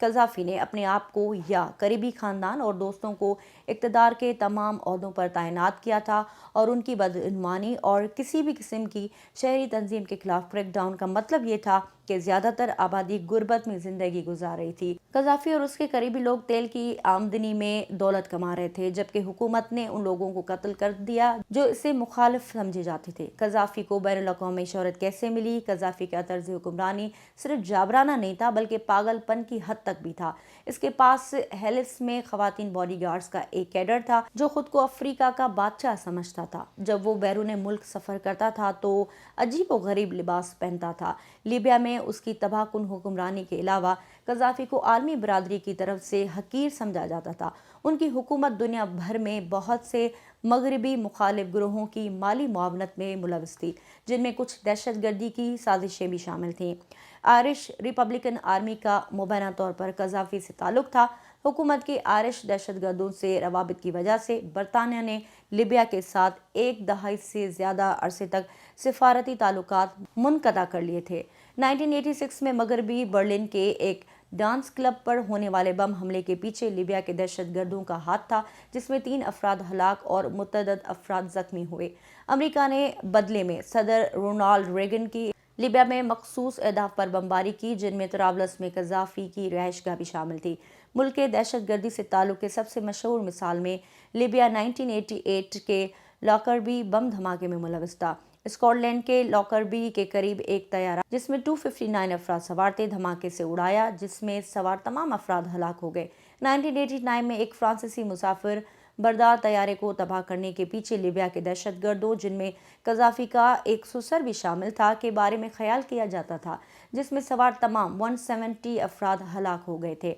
Gaddafi نے اپنے آپ کو یا قریبی خاندان اور دوستوں کو اقتدار کے تمام عہدوں پر تعینات کیا تھا اور ان کی بدعنوانی اور کسی بھی قسم کی شہری تنظیم کے خلاف کریک ڈاؤن کا مطلب یہ تھا کہ زیادہ تر آبادی غربت میں زندگی گزار رہی تھی۔ قذافی اور اس کے قریبی لوگ تیل کی آمدنی میں دولت کما رہے تھے، جبکہ حکومت نے ان لوگوں کو قتل کر دیا جو اس سے مخالف سمجھے جاتے تھے۔ قذافی کو بین الاقوامی شہرت کیسے ملی؟ قذافی کا طرز حکمرانی صرف جابرانہ نہیں تھا بلکہ پاگل پن کی حد تک بھی تھا۔ اس کے پاس ہیلس میں خواتین باڈی گارڈز کا ایک کیڈر تھا جو خود کو افریقہ کا بادشاہ سمجھتا تھا۔ جب وہ بیرون ملک سفر کرتا تھا تو عجیب و غریب لباس پہنتا تھا۔ لیبیا میں اس کی تباہ کن حکمرانی کے علاوہ قذافی کو عالمی برادری کی طرف سے حقیر سمجھا جاتا تھا۔ ان کی حکومت دنیا بھر میں بہت سے مغربی مخالف گروہوں کی مالی معاونت میں ملوث تھی، جن میں کچھ دہشت گردی کی سازشیں بھی شامل تھیں۔ آئرش ریپبلکن آرمی کا مبینہ طور پر قذافی سے تعلق تھا۔ حکومت کے آئرش دہشت گردوں سے روابط کی وجہ سے برطانیہ نے لیبیا کے ساتھ ایک دہائی سے زیادہ عرصے تک سفارتی تعلقات منقطع کر لیے تھے۔ 1986 میں مغربی برلن کے ایک ڈانس کلب پر ہونے والے بم حملے کے پیچھے لیبیا کے دہشت گردوں کا ہاتھ تھا، جس میں 3 افراد ہلاک اور متعدد افراد زخمی ہوئے۔ امریکہ نے بدلے میں صدر رونالڈ ریگن کی لیبیا میں مخصوص اہداف پر بمباری کی، جن میں طرابلس میں قذافی کی رہائش گاہ بھی شامل تھی۔ ملک کے دہشت گردی سے تعلق کے سب سے مشہور مثال میں لیبیا 1988 کے لاکربی بم دھماکے میں ملوث تھا۔ اسکاٹ لینڈ کے لاکربی کے قریب ایک طیارہ جس میں 259 افراد سوار تھے دھماکے سے اڑایا، جس میں سوار تمام افراد ہلاک ہو گئے۔ 1989 میں ایک فرانسیسی مسافر بردار طیارے کو تباہ کرنے کے پیچھے لیبیا کے دہشت گردوں، جن میں قذافی کا ایک سسر بھی شامل تھا، کے بارے میں خیال کیا جاتا تھا، جس میں سوار تمام 170 افراد ہلاک ہو گئے تھے۔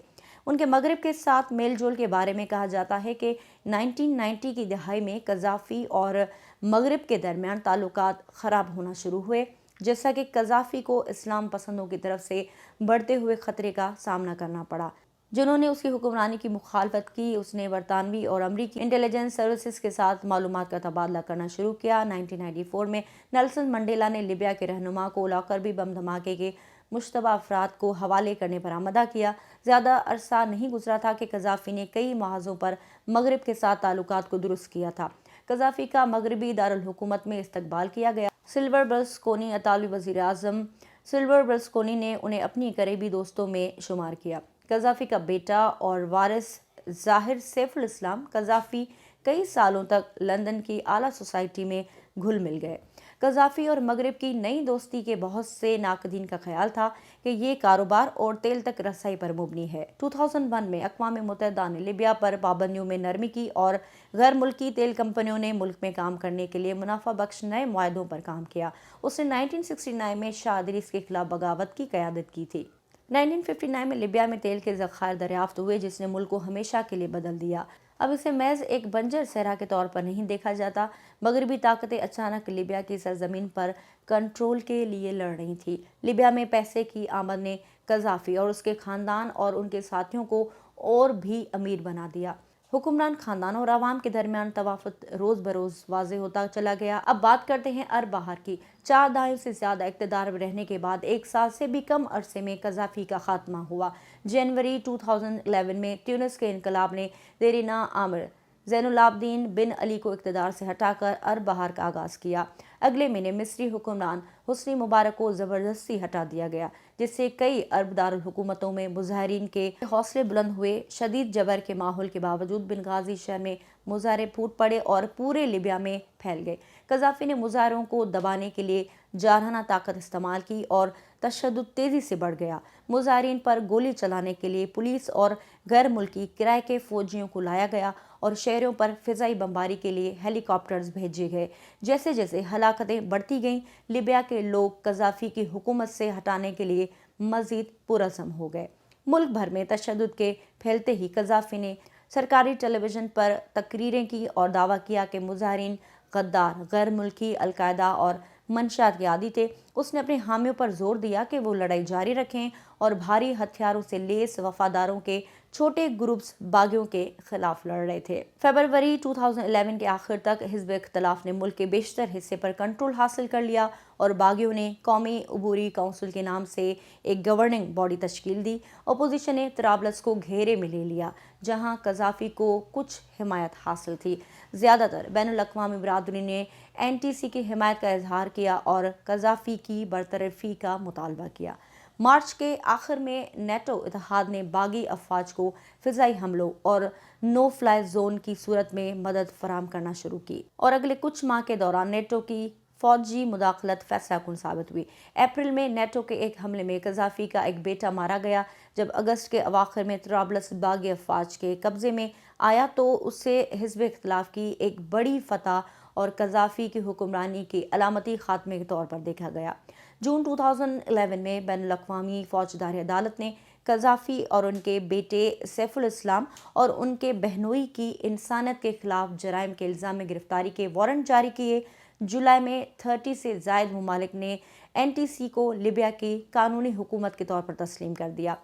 ان کے مغرب کے ساتھ میل جول کے بارے میں کہا جاتا ہے کہ 1990 کی دہائی میں قذافی اور مغرب کے درمیان تعلقات خراب ہونا شروع ہوئے، جیسا کہ قذافی کو اسلام پسندوں کی طرف سے بڑھتے ہوئے خطرے کا سامنا کرنا پڑا، جنہوں نے اس کی حکمرانی کی مخالفت کی۔ اس نے برطانوی اور امریکی انٹیلیجنس سروسز کے ساتھ معلومات کا تبادلہ کرنا شروع کیا۔ 1994 میں نیلسن منڈیلا نے لیبیا کے رہنما کو لاکربی بم دھماکے کے مشتبہ افراد کو حوالے کرنے پر آمادہ کیا۔ زیادہ عرصہ نہیں گزرا تھا کہ قذافی نے کئی محاذوں پر مغرب کے ساتھ تعلقات کو درست کیا تھا۔ قذافی کا مغربی دارالحکومت میں استقبال کیا گیا۔ سلور برلسکونی اطالوی وزیر اعظم سلور برلسکونی نے انہیں اپنی قریبی دوستوں میں شمار کیا۔ قذافی کا بیٹا اور وارث ظاہر سیف الاسلام قذافی کئی سالوں تک لندن کی اعلیٰ سوسائٹی میں گھل مل گئے۔ قذافی اور مغرب کی نئی دوستی کے بہت سے ناقدین کا خیال تھا کہ یہ کاروبار اور تیل تک رسائی پر مبنی ہے۔ 2001 میں اقوام متحدہ نے لیبیا پر پابندیوں میں نرمی کی اور غیر ملکی تیل کمپنیوں نے ملک میں کام کرنے کے لیے منافع بخش نئے معاہدوں پر کام کیا۔ اس نے 1969 میں شاہ ادریس کے خلاف بغاوت کی قیادت کی تھی۔ 1959 میں لیبیا میں تیل کے ذخائر دریافت ہوئے، جس نے ملک کو ہمیشہ کے لیے بدل دیا۔ اب اسے محض ایک بنجر صحرا کے طور پر نہیں دیکھا جاتا۔ مغربی طاقتیں اچانک لیبیا کی سرزمین پر کنٹرول کے لیے لڑ رہی تھیں۔ لیبیا میں پیسے کی آمد نے قذافی اور اس کے خاندان اور ان کے ساتھیوں کو اور بھی امیر بنا دیا۔ حکمران خاندانوں اور عوام کے درمیان توافت روز بروز واضح ہوتا چلا گیا۔ اب بات کرتے ہیں ارب بہار کی۔ 4 دہائیوں سے زیادہ اقتدار میں رہنے کے بعد 1 سال سے بھی کم عرصے میں قذافی کا خاتمہ ہوا۔ جنوری 2011 میں تیونس کے انقلاب نے دیرینہ عامر زین العابدین بن علی کو اقتدار سے ہٹا کر ارب بہار کا آغاز کیا۔ اگلے مہینے مصری حکمران حسنی مبارک کو زبردستی ہٹا دیا گیا، جس سے کئی عرب دارالحکومتوں میں مظاہرین کے حوصلے بلند ہوئے۔ شدید جبر کے ماحول کے باوجود بنغازی شہر میں مظاہرے پھوٹ پڑے اور پورے لیبیا میں پھیل گئے۔ قذافی نے مظاہروں کو دبانے کے لیے جارحانہ طاقت استعمال کی اور تشدد تیزی سے بڑھ گیا۔ مظاہرین پر گولی چلانے کے لیے پولیس اور غیر ملکی کرائے کے فوجیوں کو لایا گیا اور شہروں پر فضائی بمباری کے لیے ہیلی کاپٹرز بھیجے گئے۔ جیسے جیسے ہلاکتیں بڑھتی گئیں، لیبیا کے لوگ قذافی کی حکومت سے ہٹانے کے لیے مزید پرعزم ہو گئے۔ ملک بھر میں تشدد کے پھیلتے ہی قذافی نے سرکاری ٹیلی ویژن پر تقریریں کی اور دعویٰ کیا کہ مظاہرین غدار، غیر ملکی، القاعدہ اور منشیات کے عادی تھے۔ اس نے اپنے حامیوں پر زور دیا کہ وہ لڑائی جاری رکھیں اور بھاری ہتھیاروں سے لیس وفاداروں کے چھوٹے گروپس باغیوں کے خلاف لڑ رہے تھے۔ فروری 2011 کے آخر تک حزب اختلاف نے ملک کے بیشتر حصے پر کنٹرول حاصل کر لیا اور باغیوں نے قومی عبوری کونسل کے نام سے ایک گورننگ باڈی تشکیل دی۔ اپوزیشن نے طرابلس کو گھیرے میں لے لیا، جہاں قذافی کو کچھ حمایت حاصل تھی۔ زیادہ تر بین الاقوامی برادری نے NTC کی حمایت کا اظہار کیا اور قذافی کی برطرفی کا مطالبہ کیا۔ مارچ کے آخر میں نیٹو اتحاد نے باغی افواج کو فضائی حملوں اور نو فلائی زون کی صورت میں مدد فراہم کرنا شروع کی، اور اگلے کچھ ماہ کے دوران نیٹو کی فوجی مداخلت فیصلہ کن ثابت ہوئی۔ اپریل میں نیٹو کے ایک حملے میں قذافی کا ایک بیٹا مارا گیا۔ جب اگست کے اواخر میں طرابلس باغی افواج کے قبضے میں آیا تو اسے حزب اختلاف کی ایک بڑی فتح اور قذافی کی حکمرانی کے علامتی خاتمے کے طور پر دیکھا گیا۔ جون 2011 میں بین الاقوامی فوجداری عدالت نے قذافی اور ان کے بیٹے سیف الاسلام اور ان کے بہنوئی کی انسانیت کے خلاف جرائم کے الزام میں گرفتاری کے وارنٹ جاری کیے۔ جولائی میں 30 سے زائد ممالک نے NTC کو لیبیا کی قانونی حکومت کے طور پر تسلیم کر دیا۔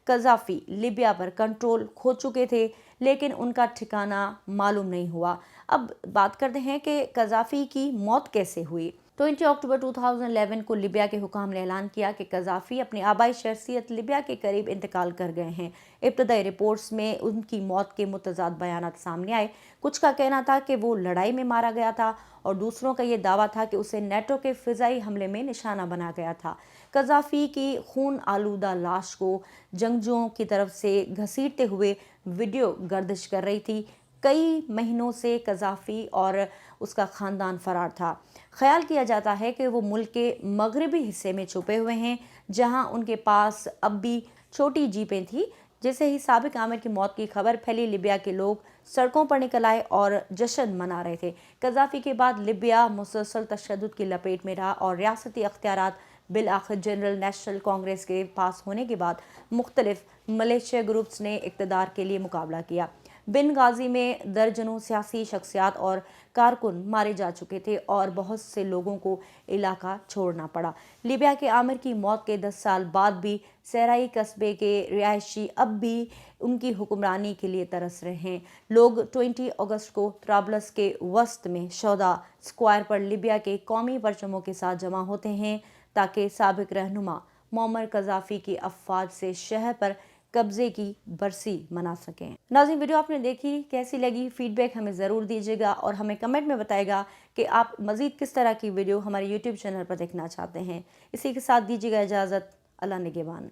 قذافی لیبیا پر کنٹرول کھو چکے تھے، لیکن ان کا ٹھکانہ معلوم نہیں ہوا۔ اب بات کرتے ہیں کہ قذافی کی موت کیسے ہوئی۔ 20 اکتوبر 2011 کو لیبیا کے حکام نے اعلان کیا کہ قذافی اپنی آبائی شخصیت لیبیا کے قریب انتقال کر گئے ہیں۔ ابتدائی رپورٹس میں ان کی موت کے متضاد بیانات سامنے آئے۔ کچھ کا کہنا تھا کہ وہ لڑائی میں مارا گیا تھا اور دوسروں کا یہ دعویٰ تھا کہ اسے نیٹو کے فضائی حملے میں نشانہ بنا گیا تھا۔ قذافی کی خون آلودہ لاش کو جنگجوؤں کی طرف سے گھسیٹتے ہوئے ویڈیو گردش کر رہی تھی۔ کئی مہینوں سے قذافی اور اس کا خاندان فرار تھا۔ خیال کیا جاتا ہے کہ وہ ملک کے مغربی حصے میں چھپے ہوئے ہیں، جہاں ان کے پاس اب بھی چھوٹی جیپیں تھیں۔ جیسے ہی سابق آمر کی موت کی خبر پھیلی، لیبیا کے لوگ سڑکوں پر نکل آئے اور جشن منا رہے تھے۔ قذافی کے بعد لیبیا مسلسل تشدد کی لپیٹ میں رہا اور ریاستی اختیارات بالآخر جنرل نیشنل کانگریس کے پاس ہونے کے بعد مختلف ملیشیا گروپس نے اقتدار کے لیے مقابلہ کیا۔ بنغازی میں درجنوں سیاسی شخصیات اور کارکن مارے جا چکے تھے اور بہت سے لوگوں کو علاقہ چھوڑنا پڑا۔ لیبیا کے آمر کی موت کے 10 سال بعد بھی صحرائی قصبے کے رہائشی اب بھی ان کی حکمرانی کے لیے ترس رہے ہیں۔ لوگ 20 اگست کو طرابلس کے وسط میں شہداء اسکوائر پر لیبیا کے قومی پرچموں کے ساتھ جمع ہوتے ہیں تاکہ سابق رہنما معمر قذافی کی افواج سے شہر پر قبضے کی برسی منا سکیں۔ ناظرین، ویڈیو آپ نے دیکھی، کیسی لگی؟ فیڈ بیک ہمیں ضرور دیجیے گا اور ہمیں کمنٹ میں بتائے گا کہ آپ مزید کس طرح کی ویڈیو ہمارے YouTube چینل پر دیکھنا چاہتے ہیں۔ اسی کے ساتھ دیجیے گا اجازت۔ اللہ نگہبان۔